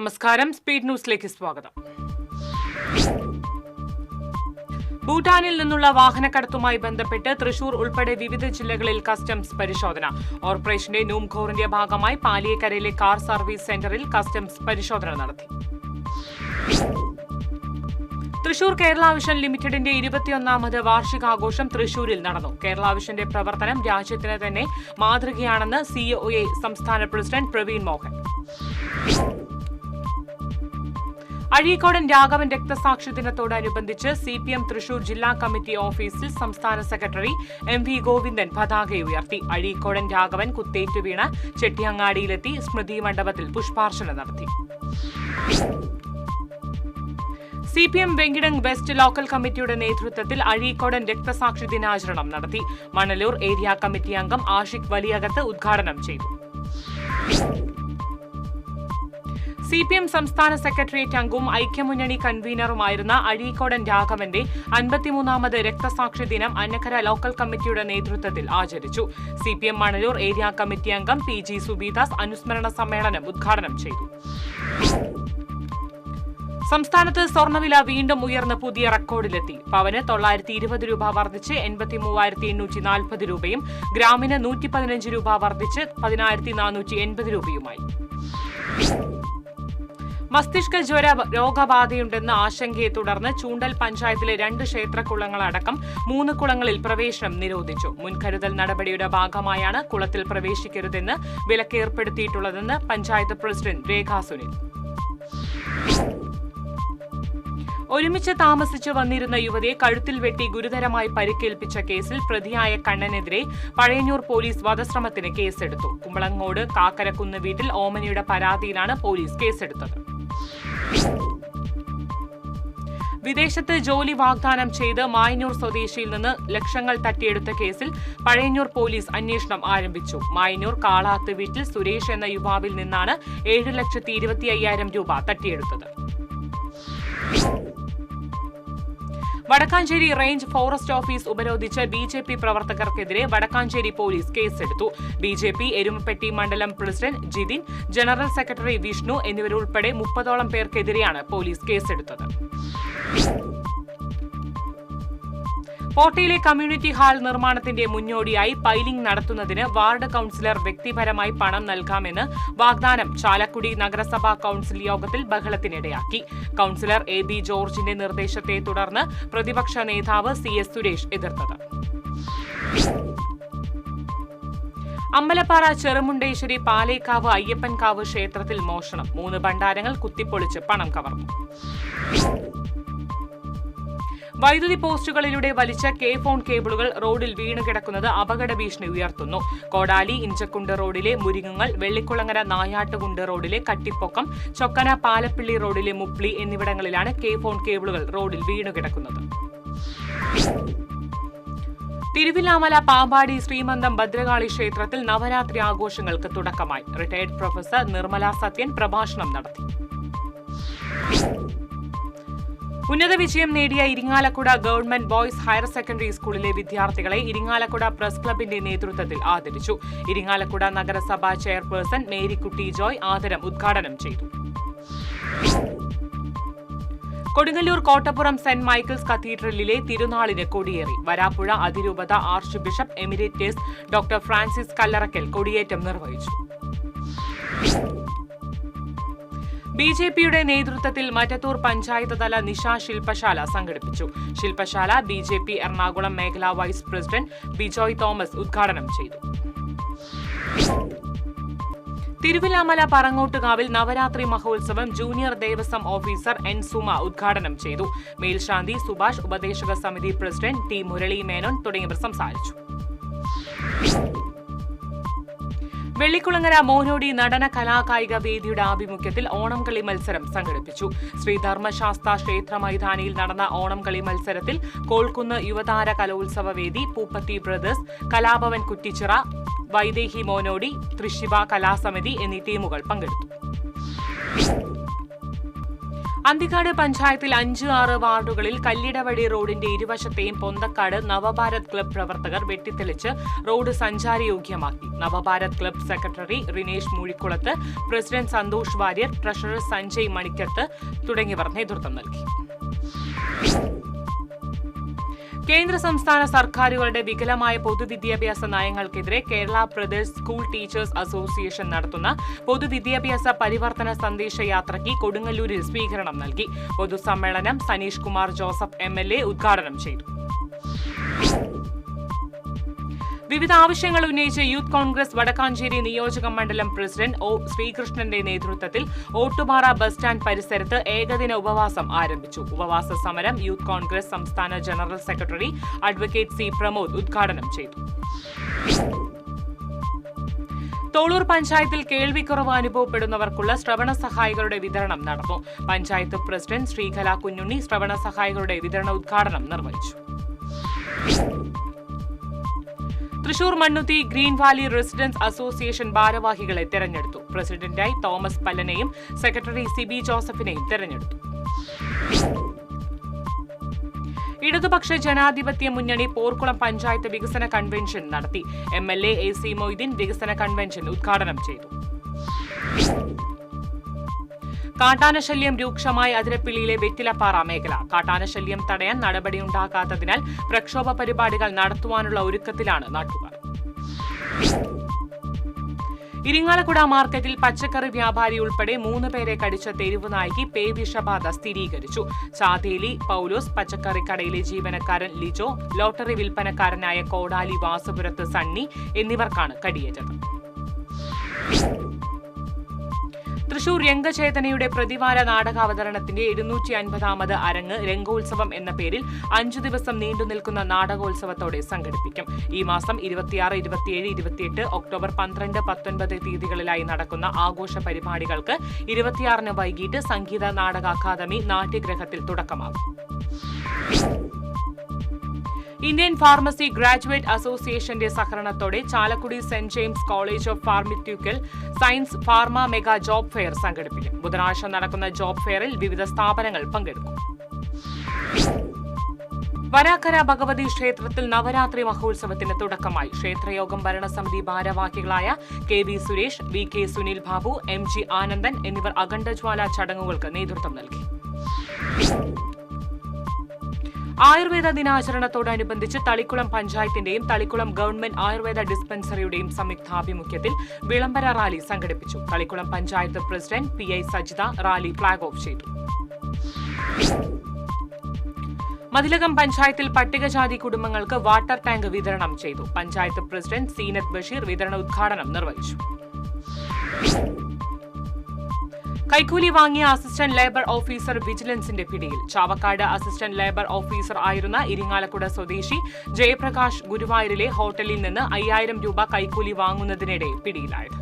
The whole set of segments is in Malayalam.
നമസ്കാരം. സ്പീഡ് ന്യൂസിലേക്ക് സ്വാഗതം. ഭൂട്ടാനിൽ നിന്നുള്ള വാഹനക്കടത്തുമായി ബന്ധപ്പെട്ട് തൃശൂർ ഉൾപ്പെടെ വിവിധ ജില്ലകളിൽ കസ്റ്റംസ് പരിശോധന. ഓപ്പറേഷന്റെ നൂംഖോറിന്റെ ഭാഗമായി പാലിയേക്കരയിലെ കാർ സർവീസ് സെന്ററിൽ കസ്റ്റംസ് പരിശോധന നടത്തി. തൃശൂർ കേരള വിഷൻ ലിമിറ്റഡിന്റെ 21ാമത് വാർഷികാഘോഷം തൃശൂരിൽ നടന്നു. കേരള വിഷന്റെ പ്രവർത്തനം രാജ്യത്തിന് തന്നെ മാതൃകയാണെന്ന് സിഒഎ സംസ്ഥാന പ്രസിഡന്റ് പ്രവീൺ മോഹൻ. അഴീക്കോടൻ രാഘവൻ രക്തസാക്ഷി ദിനത്തോടനുബന്ധിച്ച് സിപിഎം തൃശൂർ ജില്ലാ കമ്മിറ്റി ഓഫീസിൽ സംസ്ഥാന സെക്രട്ടറി എം.വി. ഗോവിന്ദൻ പതാക ഉയർത്തി. അഴീക്കോടൻ രാഘവൻ കുത്തേറ്റു വീണ ചെട്ടിയങ്ങാടിയിലെത്തി സ്മൃതി മണ്ഡപത്തിൽ പുഷ്പാർച്ചന നടത്തി. സിപിഎം വെങ്കിടങ് വെസ്റ്റ് ലോക്കൽ കമ്മിറ്റിയുടെ നേതൃത്വത്തിൽ അഴീക്കോടൻ രക്തസാക്ഷി ദിനാചരണം നടത്തി. മണലൂർ ഏരിയ കമ്മിറ്റി അംഗം ആഷിഖ് വലിയകത്ത് ഉദ്ഘാടനം ചെയ്തു. സിപിഎം സംസ്ഥാന സെക്രട്ടേറിയറ്റ് അംഗവും ഐക്യമുന്നണി കൺവീനറുമായിരുന്ന അഴീക്കോടൻ രാഘവന്റെ 53ാമത് രക്തസാക്ഷി ദിനം അന്നക്കര ലോക്കൽ കമ്മിറ്റിയുടെ നേതൃത്വത്തിൽ ആചരിച്ചു. സിപിഎം മണലൂർ ഏരിയ കമ്മിറ്റി അംഗം പി.ജി. സുബീദാസ് അനുസ്മരണ സമ്മേളനം ഉദ്ഘാടനം ചെയ്തു. സംസ്ഥാനത്ത് സ്വർണ്ണവില വീണ്ടും ഉയർന്ന് പുതിയ റെക്കോർഡിലെത്തി. പവന് 920 രൂപ വർദ്ധിച്ച് 83,840 രൂപയും ഗ്രാമിന് 115 രൂപ വർദ്ധിച്ച് 10,480 രൂപയുമായി. മസ്തിഷ്ക ജ്വര രോഗബാധയുണ്ടെന്ന ആശങ്കയെ തുടർന്ന് ചൂണ്ടൽ പഞ്ചായത്തിലെ 2 ക്ഷേത്രകുളങ്ങളടക്കം 3 കുളങ്ങളിൽ പ്രവേശനം നിരോധിച്ചു. മുൻകരുതൽ നടപടിയുടെ ഭാഗമായാണ് കുളത്തിൽ പ്രവേശിക്കരുതെന്ന് വിലക്കേർപ്പെടുത്തിയിട്ടുള്ളതെന്ന് പഞ്ചായത്ത് പ്രസിഡന്റ് രേഖാ സുനിൽ. ഒരുമിച്ച് താമസിച്ചു വന്നിരുന്ന യുവതിയെ കഴുത്തിൽ വെട്ടി ഗുരുതരമായി പരിക്കേൽപ്പിച്ച കേസിൽ പ്രതിയായ കണ്ണനെതിരെ പഴയന്നൂർ പോലീസ് വധശ്രമത്തിന് കേസെടുത്തു. കുമ്പളങ്ങോട് കാക്കരക്കുന്ന് വീട്ടിൽ ഓമനയുടെ പരാതിയിലാണ് പോലീസ് കേസെടുത്തത്. വിദേശത്ത് ജോലി വാഗ്ദാനം ചെയ്ത് മായന്നൂർ സ്വദേശിയിൽ നിന്ന് ലക്ഷങ്ങൾ തട്ടിയെടുത്ത കേസിൽ പഴയന്നൂർ പോലീസ് അന്വേഷണം ആരംഭിച്ചു. മായന്നൂർ കാളാത്ത് വീട്ടിൽ സുരേഷ് എന്ന യുവാവിൽ നിന്നാണ് 7,25,000 രൂപ തട്ടിയെടുത്തത്. വടക്കാഞ്ചേരി റേഞ്ച് ഫോറസ്റ്റ് ഓഫീസ് ഉപരോധിച്ച ബിജെപി പ്രവർത്തകർക്കെതിരെ വടക്കാഞ്ചേരി പോലീസ് കേസെടുത്തു. ബിജെപി എരുമപ്പെട്ടി മണ്ഡലം president Jithin, general secretary Vishnu എന്നിവരുൾപ്പെടെ 30ഓളം പേർക്കെതിരെയാണ് പോലീസ് കേസെടുത്തത്. പോട്ടയിലെ കമ്മ്യൂണിറ്റി ഹാൾ നിർമ്മാണത്തിന്റെ മുന്നോടിയായി പൈലിംഗ് നടത്തുന്നതിന് വാർഡ് കൌൺസിലർ വ്യക്തിപരമായി പണം നൽകാമെന്ന് വാഗ്ദാനം ചാലക്കുടി നഗരസഭാ കൌൺസിൽ യോഗത്തിൽ ബഹളത്തിനിടയാക്കി. Councillor AB. ജോർജിന്റെ നിർദ്ദേശത്തെ തുടർന്ന് പ്രതിപക്ഷ നേതാവ് സി.എസ്. സുരേഷ് എതിർത്തത്. അമ്പലപ്പാറ ചെറുമുണ്ടേശ്വരി പാലേക്കാവ് അയ്യപ്പൻകാവ് ക്ഷേത്രത്തിൽ മോഷണം. 3 ഭണ്ഡാരങ്ങൾ കുത്തിപ്പൊളിച്ച് പണം കവർന്നു. വൈദ്യുതി പോസ്റ്റുകളിലൂടെ വലിച്ച കെ-ഫോൺ കേബിളുകൾ റോഡിൽ വീണുകിടക്കുന്നത് അപകട ഭീഷണി ഉയർത്തുന്നു. കോടാലി ഇഞ്ചക്കുണ്ട് റോഡിലെ മുരിങ്ങങ്ങൾ, വെള്ളിക്കുളങ്ങര നായാട്ടുകുണ്ട് റോഡിലെ കട്ടിപ്പൊക്കം, ചൊക്കന പാലപ്പിള്ളി റോഡിലെ മുപ്ലി എന്നിവിടങ്ങളിലാണ് കെ-ഫോൺ കേബിളുകൾ റോഡിൽ വീണുകിടക്കുന്നത്. തിരുവില്ലാമല പാമ്പാടി ശ്രീമന്തം ഭദ്രകാളി ക്ഷേത്രത്തിൽ നവരാത്രി ആഘോഷങ്ങൾക്ക് തുടക്കമായി. റിട്ടയർഡ് പ്രൊഫസർ നിർമ്മല സത്യൻ പ്രഭാഷണം നടത്തി. ഉന്നത വിജയം നേടിയ Irinjalakuda government boys higher secondary സ്കൂളിലെ വിദ്യാർത്ഥികളെ ഇരിങ്ങാലക്കുട പ്രസ് ക്ലബിന്റെ നേതൃത്വത്തിൽ ആദരിച്ചു. ഇരിങ്ങാലക്കുട നഗരസഭാ ചെയർപേഴ്സൺ മേരിക്കുട്ടി ജോയ് ആദരം ഉദ്ഘാടനം ചെയ്തു. കൊടുങ്ങല്ലൂർ കോട്ടപ്പുറം സെന്റ് മൈക്കിൾസ് കത്തീഡ്രലിലെ തിരുനാളിന് കൊടിയേറി. വരാപ്പുഴ അതിരൂപത arch bishop emeritus doctor Francis Kallarakkal കൊടിയേറ്റം നിർവഹിച്ചു. ബിജെപിയുടെ നേതൃത്വത്തിൽ മറ്റത്തൂർ പഞ്ചായത്ത് തല നിശാ ശില്പശാല സംഘടിപ്പിച്ചു. ശില്പശാല ബിജെപി എറണാകുളം മേഖലാ വൈസ് പ്രസിഡന്റ് ബിജോയ് തോമസ് ഉദ്ഘാടനം ചെയ്തു. തിരുവില്ലാമല പറങ്ങോട്ടുകാവിൽ നവരാത്രി മഹോത്സവം junior Devaswom officer N Suma ഉദ്ഘാടനം ചെയ്തു. മേൽശാന്തി സുഭാഷ്, ഉപദേശക സമിതി പ്രസിഡന്റ് ടി മുരളി മേനോൻ തുടങ്ങിയവർ സംസാരിച്ചു. വെള്ളിക്കുളങ്ങര മോനോടി നടന കലാകായിക വേദിയുടെ ആഭിമുഖ്യത്തിൽ ഓണം കളി മത്സരം സംഘടിപ്പിച്ചു. ശ്രീധർമ്മശാസ്ത്ര ക്ഷേത്ര മൈതാനിയിൽ നടന്ന ഓണം കളി മത്സരത്തിൽ കോൾക്കുന്ന് യുവതാര കലോത്സവ വേദി, പൂപ്പത്തി ബ്രദേഴ്സ്, കലാഭവൻ കുറ്റിച്ചിറ, വൈദേഹി മോനോടി, തൃശിവ കലാസമിതി എന്നീ ടീമുകൾ പങ്കെടുത്തു. അന്തിക്കാട് പഞ്ചായത്തിൽ 5-6 വാർഡുകളിൽ കല്ലിടവഴി റോഡിന്റെ ഇരുവശത്തെയും പൊന്തക്കാട് നവഭാരത് ക്ലബ് പ്രവർത്തകർ വെട്ടിത്തെളിച്ച് റോഡ് സഞ്ചാരയോഗ്യമാക്കി. Navabharat club secretary Rinesh Moozhikkulath, president Santhosh Variyar, treasurer Sanjay Manikkath തുടങ്ങിയവർ നേതൃത്വം നൽകി. കേന്ദ്ര സംസ്ഥാന സർക്കാരുകളുടെ വികലമായ പൊതുവിദ്യാഭ്യാസ നയങ്ങൾക്കെതിരെ Kerala Pradesh school teachers association നടത്തുന്ന പൊതുവിദ്യാഭ്യാസ പരിവർത്തന സന്ദേശയാത്രയ്ക്ക് കൊടുങ്ങല്ലൂരിൽ സ്വീകരണം നൽകി. പൊതുസമ്മേളനം സനീഷ് കുമാർ ജോസഫ് MLA ഉദ്ഘാടനം ചെയ്തു. വിവിധ ആവശ്യങ്ങൾ ഉന്നയിച്ച് യൂത്ത് കോൺഗ്രസ് വടക്കാഞ്ചേരി നിയോജക മണ്ഡലം പ്രസിഡന്റ് ഒ ശ്രീകൃഷ്ണന്റെ നേതൃത്വത്തിൽ ഓട്ടുപാറ ബസ് സ്റ്റാൻഡ് പരിസരത്ത് ഏകദിന ഉപവാസം ആരംഭിച്ചു. ഉപവാസ സമരം യൂത്ത് കോൺഗ്രസ് സംസ്ഥാന general secretary advocate C Pramod ഉദ്ഘാടനം ചെയ്തു. തോളൂർ പഞ്ചായത്തിൽ കേൾവിക്കുറവ് അനുഭവപ്പെടുന്നവർക്കുള്ള ശ്രവണ സഹായികളുടെ വിതരണം നടന്നു. പഞ്ചായത്ത് പ്രസിഡന്റ് ശ്രീകല കുഞ്ഞുണ്ണി ശ്രവണ സഹായികളുടെ വിതരണ ഉദ്ഘാടനം നിർവഹിച്ചു. Thrissur Mannuthy green valley residents association ഭാരവാഹികളെ തെരഞ്ഞെടുത്തു. പ്രസിഡന്റായി തോമസ് പല്ലനെയും സെക്രട്ടറി സിബി ജോസഫിനെയും തെരഞ്ഞെടുത്തു. ഇടതുപക്ഷ ജനാധിപത്യ മുന്നണി പോർക്കുളം പഞ്ചായത്ത് വികസന കൺവെൻഷൻ നടത്തി. MLA AC മൊയ്തീൻ വികസന കൺവെൻഷൻ ഉദ്ഘാടനം ചെയ്തു. കാട്ടാനശല്യം രൂക്ഷമായ അതിരപ്പിള്ളിയിലെ വെറ്റിലപ്പാറ മേഖല. കാട്ടാനശല്യം തടയാൻ നടപടിയുണ്ടാകാത്തതിനാൽ പ്രക്ഷോഭ പരിപാടികൾ നടത്തുവാനുള്ള ഒരുക്കത്തിലാണ് നാട്ടുകാർ. ഇരിങ്ങാലക്കുട മാർക്കറ്റിൽ പച്ചക്കറി വ്യാപാരി ഉൾപ്പെടെ 3 പേരെ കടിച്ച തെരുവ് നായ്ക്ക് പേവിഷബാധ സ്ഥിരീകരിച്ചു. ചാതേലി പൌലോസ് പച്ചക്കറി കടയിലെ ജീവനക്കാരൻ ലിജോ, ലോട്ടറി വിൽപ്പനക്കാരനായ കോടാലി വാസുപുരത്ത് സണ്ണി എന്നിവർക്കാണ് കടിയേറ്റത്. തൃശൂർ രംഗചേതനയുടെ പ്രതിവാര നാടകാവതരണത്തിന്റെ 250ാമത് അരങ്ങ് രംഗോത്സവം എന്ന പേരിൽ 5 ദിവസം നീണ്ടുനിൽക്കുന്ന നാടകോത്സവത്തോടെ സംഘടിപ്പിക്കും. ഈ മാസം 26, 27, 28, ഒക്ടോബർ 12, 19 തീയതികളിലായി നടക്കുന്ന ആഘോഷ പരിപാടികൾക്ക് 26-ന് വൈകിട്ട് സംഗീത നാടക അക്കാദമി നാട്യഗ്രഹത്തിൽ തുടക്കമാകും. ഇന്ത്യൻ ഫാർമസി ഗ്രാജുവേറ്റ് അസോസിയേഷന്റെ സഹകരണത്തോടെ Chalakudy saint James college of pharmaceutical science pharma mega job fair സംഘടിപ്പിക്കും. ബുധനാഴ്ച നടക്കുന്ന ജോബ് ഫെയറിൽ വിവിധ സ്ഥാപനങ്ങൾ പങ്കെടുക്കും. വരാക്കര ഭഗവതി ക്ഷേത്രത്തിൽ നവരാത്രി മഹോത്സവത്തിന് തുടക്കമായി. ക്ഷേത്രയോഗം ഭരണസമിതി ഭാരവാഹികളായ KV Suresh, VK Sunil Babu, MG Anandan എന്നിവർ അഖണ്ഡജ്വാല ചടങ്ങുകൾക്ക് നേതൃത്വം നൽകി. ആയുർവേദ ദിനാചരണത്തോടനുബന്ധിച്ച് തളിക്കുളം പഞ്ചായത്തിന്റെയും തളിക്കുളം ഗവൺമെന്റ് ആയുർവേദ ഡിസ്പെൻസറിയുടെയും സംയുക്താഭിമുഖ്യത്തിൽ വിളംബര റാലി സംഘടിപ്പിച്ചു. Thalikulam panchayat president PI Sajitha rally flag off ചെയ്തു. മതിലകം പഞ്ചായത്തിൽ പട്ടികജാതി കുടുംബങ്ങൾക്ക് വാട്ടർ ടാങ്ക് വിതരണം ചെയ്തു. പഞ്ചായത്ത് പ്രസിഡന്റ് സീനത്ത് ബഷീർ വിതരണ ഉദ്ഘാടനം നിർവഹിച്ചു. കൈക്കൂലി വാങ്ങിയ അസിസ്റ്റന്റ് ലേബർ ഓഫീസർ വിജിലൻസിന്റെ പിടിയിൽ. ചാവക്കാട് അസിസ്റ്റന്റ് ലേബർ ഓഫീസർ ആയിരുന്ന ഇരിങ്ങാലക്കുട സ്വദേശി ജയപ്രകാശ് ഗുരുവായൂരിലെ ഹോട്ടലിൽ നിന്ന് 5000 രൂപ കൈക്കൂലി വാങ്ങുന്നതിനിടെ പിടിയിലായത്.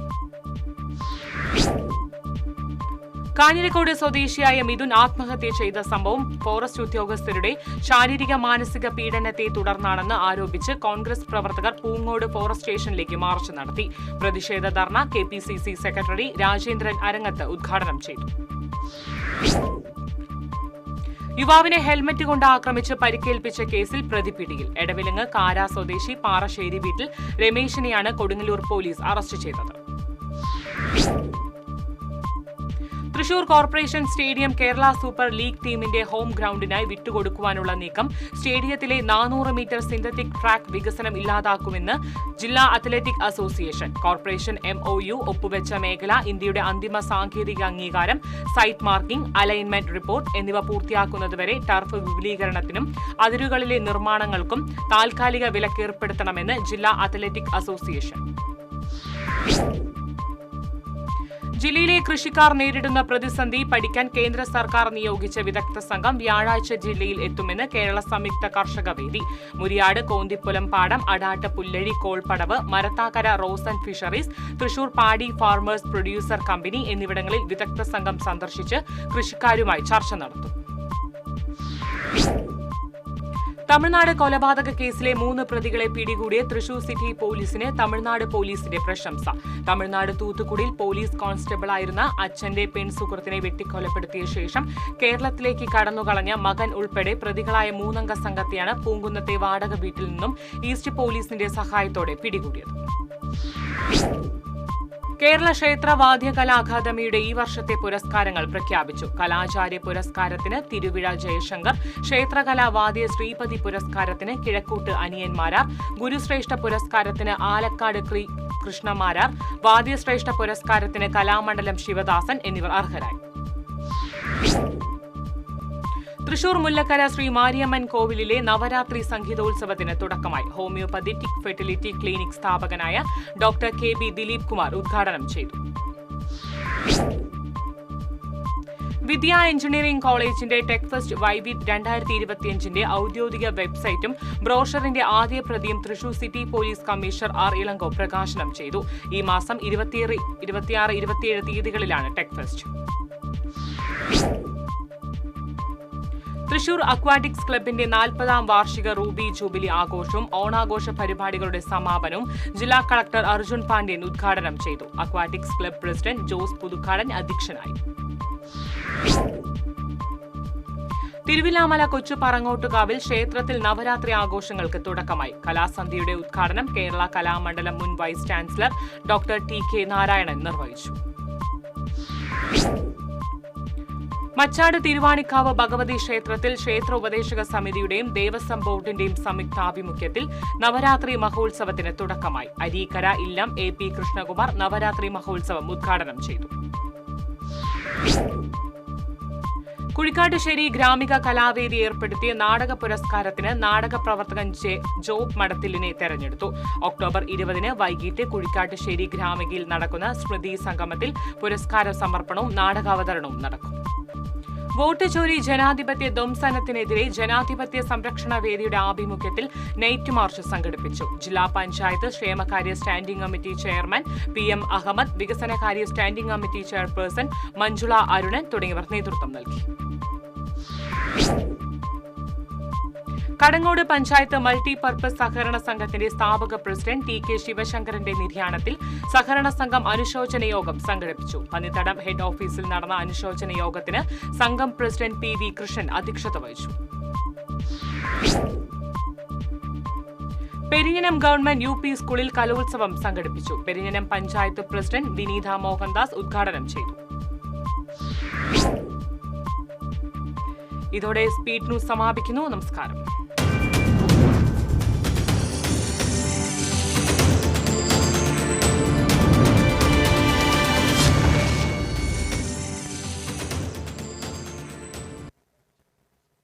കാഞ്ഞിരക്കോട് സ്വദേശിയായ മിഥുൻ ആത്മഹത്യ ചെയ്ത സംഭവം ഫോറസ്റ്റ് ഉദ്യോഗസ്ഥരുടെ ശാരീരിക മാനസിക പീഡനത്തെ തുടർന്നാണെന്ന് ആരോപിച്ച് കോൺഗ്രസ് പ്രവർത്തകർ പൂങ്ങോട് ഫോറസ്റ്റ് സ്റ്റേഷനിലേക്ക് മാർച്ച് നടത്തി. പ്രതിഷേധ ധർണ KPCC സെക്രട്ടറി രാജേന്ദ്രൻ അരങ്ങത്ത് ഉദ്ഘാടനം ചെയ്തു. യുവാവിനെ ഹെൽമറ്റ് കൊണ്ട് ആക്രമിച്ച് പരിക്കേൽപ്പിച്ച കേസിൽ പ്രതി പിടിയിൽ. എടവിലങ്ങ് കാര സ്വദേശി പാറശ്ശേരി വീട്ടിൽ രമേശിനെയാണ് കൊടുങ്ങല്ലൂർ പോലീസ് അറസ്റ്റ് ചെയ്തത്. Thrissur corporation stadium Kerala super league ടീമിന്റെ ഹോം ഗ്രൌണ്ടിനായി വിട്ടുകൊടുക്കുവാനുള്ള നീക്കം സ്റ്റേഡിയത്തിലെ 400 മീറ്റർ സിന്തറ്റിക് ട്രാക്ക് വികസനം ഇല്ലാതാക്കുമെന്ന് ജില്ലാ അത്ലറ്റിക് അസോസിയേഷൻ. കോർപ്പറേഷൻ MOU ഒപ്പുവെച്ച മേഖല, ഇന്ത്യയുടെ അന്തിമ സാങ്കേതിക അംഗീകാരം, സൈറ്റ് മാർക്കിംഗ്, അലൈൻമെന്റ് റിപ്പോർട്ട് എന്നിവ പൂർത്തിയാക്കുന്നതുവരെ ടർഫ് വിപുലീകരണത്തിനും അതിരുകളിലെ നിർമ്മാണങ്ങൾക്കും താൽക്കാലിക വിലക്കേർപ്പെടുത്തണമെന്ന് ജില്ലാ അത്ലറ്റിക് അസോസിയേഷൻ. ജില്ലയിലെ കൃഷിക്കാർ നേരിടുന്ന പ്രതിസന്ധി പഠിക്കാൻ കേന്ദ്ര സർക്കാർ നിയോഗിച്ച വിദഗ്ധ സംഘം വ്യാഴാഴ്ച ജില്ലയിൽ എത്തുമെന്ന് കേരള സംയുക്ത കർഷക വേദി. മുരിയാട്, കോന്തിപ്പുലം പാടം, അടാട്ട്, പുല്ലഴി, കോൾപ്പടവ്, Marathakkara rose and fisheries, Thrissur പാടി ഫാർമേഴ്സ് പ്രൊഡ്യൂസർ കമ്പനി എന്നിവിടങ്ങളിൽ വിദഗ്ധ സംഘം സന്ദർശിച്ച് കൃഷിക്കാരുമായി ചർച്ച നടത്തും. തമിഴ്നാട് കൊലപാതക കേസിലെ 3 പ്രതികളെ പിടികൂടിയ തൃശൂർ സിറ്റി പോലീസിന് തമിഴ്നാട് പോലീസിന്റെ പ്രശംസ. തമിഴ്നാട് തൂത്തുക്കുടിയിൽ പോലീസ് കോൺസ്റ്റബിളായിരുന്ന അച്ഛന്റെ പെൺസുഹൃത്തിനെ വെട്ടിക്കൊലപ്പെടുത്തിയ ശേഷം കേരളത്തിലേക്ക് കടന്നുകളഞ്ഞ മകൻ ഉൾപ്പെടെ പ്രതികളായ 3 അംഗ സംഘത്തെയാണ് പൂങ്കുന്നത്തെ വാടക വീട്ടിൽ നിന്നും ഈസ്റ്റ് പോലീസിന്റെ സഹായത്തോടെ പിടികൂടിയത്. കേരള ക്ഷേത്ര വാദ്യകലാ അക്കാദമിയുടെ ഈ വർഷത്തെ പുരസ്കാരങ്ങൾ പ്രഖ്യാപിച്ചു. കലാചാര്യ പുരസ്കാരത്തിന് തിരുവിഴ ജയശങ്കർ, ക്ഷേത്രകലാ വാദ്യ ശ്രീപതി പുരസ്കാരത്തിന് കിഴക്കൂട്ട് അനിയന്മാരാർ, ഗുരുശ്രേഷ്ഠ പുരസ്കാരത്തിന് ആലക്കാട് കൃഷ്ണമാരാർ, വാദ്യശ്രേഷ്ഠ പുരസ്കാരത്തിന് കലാമണ്ഡലം ശിവദാസൻ എന്നിവർ അർഹരായി. തൃശൂർ മുല്ലക്കര ശ്രീ മാരിയമ്മൻ കോവിലിലെ നവരാത്രി സംഗീതോത്സവത്തിന് തുടക്കമായി. ഹോമിയോപതിറ്റിക് ഫെർട്ടിലിറ്റി ക്ലിനിക് സ്ഥാപകനായ ഡോക്ടർ KB ദിലീപ് കുമാർ ഉദ്ഘാടനം ചെയ്തു. വിദ്യ എഞ്ചിനീയറിംഗ് കോളേജിന്റെ ടെക് ഫെസ്റ്റ് വൈവിധ് 2025ന്റെ ഔദ്യോഗിക വെബ്സൈറ്റും ബ്രോഷറിന്റെ ആദ്യ പ്രതിയും Thrissur city police commissioner R. Ilango പ്രകാശനം ചെയ്തു. ഈ മാസം 26, 27 തീയതികളിലാണ് ടെക് ഫെസ്റ്റ്. തൃശൂർ അക്വാറ്റിക്സ് ക്ലബിന്റെ 40ാം വാർഷിക റൂബി ജൂബിലി ആഘോഷവും ഓണാഘോഷ പരിപാടികളുടെ സമാപനവും ജില്ലാ കളക്ടർ അർജുൻ പാണ്ഡ്യൻ ഉദ്ഘാടനം ചെയ്തു. Aquatics club president Jose Puthukkadan അധ്യക്ഷനായി. തിരുവില്ലാമല കൊച്ചു പറങ്ങോട്ടുകാവിൽ ക്ഷേത്രത്തിൽ നവരാത്രി ആഘോഷങ്ങൾക്ക് തുടക്കമായി. കലാസന്ധ്യയുടെ ഉദ്ഘാടനം കേരള കലാമണ്ഡലം മുൻ vice chancellor doctor TK Narayanan നിർവഹിച്ചു. മച്ചാട് തിരുവാണിക്കാവ് ഭഗവതി ക്ഷേത്രത്തിൽ ക്ഷേത്ര ഉപദേശക സമിതിയുടെയും ദേവസ്വം ബോർഡിന്റെയും സംയുക്താഭിമുഖ്യത്തിൽ നവരാത്രി മഹോത്സവത്തിന് തുടക്കമായി. അരീക്കര ഇല്ലം AP കൃഷ്ണകുമാർ നവരാത്രി മഹോത്സവം ഉദ്ഘാടനം ചെയ്തു. കുഴിക്കാട്ടുശ്ശേരി ഗ്രാമിക കലാവേദി ഏർപ്പെടുത്തിയ നാടക പുരസ്കാരത്തിന് നാടക പ്രവർത്തകൻ ജോബ് മടത്തിലിനെ തെരഞ്ഞെടുത്തു. ഒക്ടോബർ 20 വൈകിട്ട് കുഴിക്കാട്ടുശ്ശേരി ഗ്രാമികയിൽ നടക്കുന്ന സ്മൃതി സംഗമത്തിൽ പുരസ്കാര സമർപ്പണവും നാടകാവതരണവും നടക്കും. വോട്ട് ചോരി ജനാധിപത്യ ധ്വംസനത്തിനെതിരെ ജനാധിപത്യ സംരക്ഷണ വേദിയുടെ ആഭിമുഖ്യത്തിൽ നൈറ്റ് മാർച്ച് സംഘടിപ്പിച്ചു. ജില്ലാ പഞ്ചായത്ത് ക്ഷേമകാര്യ standing committee chairman PM Ahammed, വികസനകാര്യ standing committee chairperson Manjula Arunan തുടങ്ങിയവർ നേതൃത്വം നൽകി. കടങ്ങോട് പഞ്ചായത്ത് മൾട്ടിപർപ്പസ് സഹകരണ സംഘത്തിന്റെ സ്ഥാപക പ്രസിഡന്റ് TK ശിവശങ്കരന്റെ നിര്യാണത്തിൽ സഹകരണ സംഘം അനുശോചന യോഗം സംഘടിപ്പിച്ചു. പന്നിത്തടം ഹെഡ് ഓഫീസിൽ നടന്ന അനുശോചന യോഗത്തിന് സംഘം പ്രസിഡന്റ് PV കൃഷ്ണൻ അധ്യക്ഷത വഹിച്ചു. പെരിഞ്ഞനം ഗവൺമെന്റ് UP സ്കൂളിൽ കലോത്സവം സംഘടിപ്പിച്ചു. പെരിഞ്ഞനം പഞ്ചായത്ത് പ്രസിഡന്റ് വിനീത മോഹൻദാസ് ഉദ്ഘാടനം ചെയ്തു. ഇതോടെ സ്പീഡ് ന്യൂസ് സമാപിക്കുന്നു. നമസ്കാരം.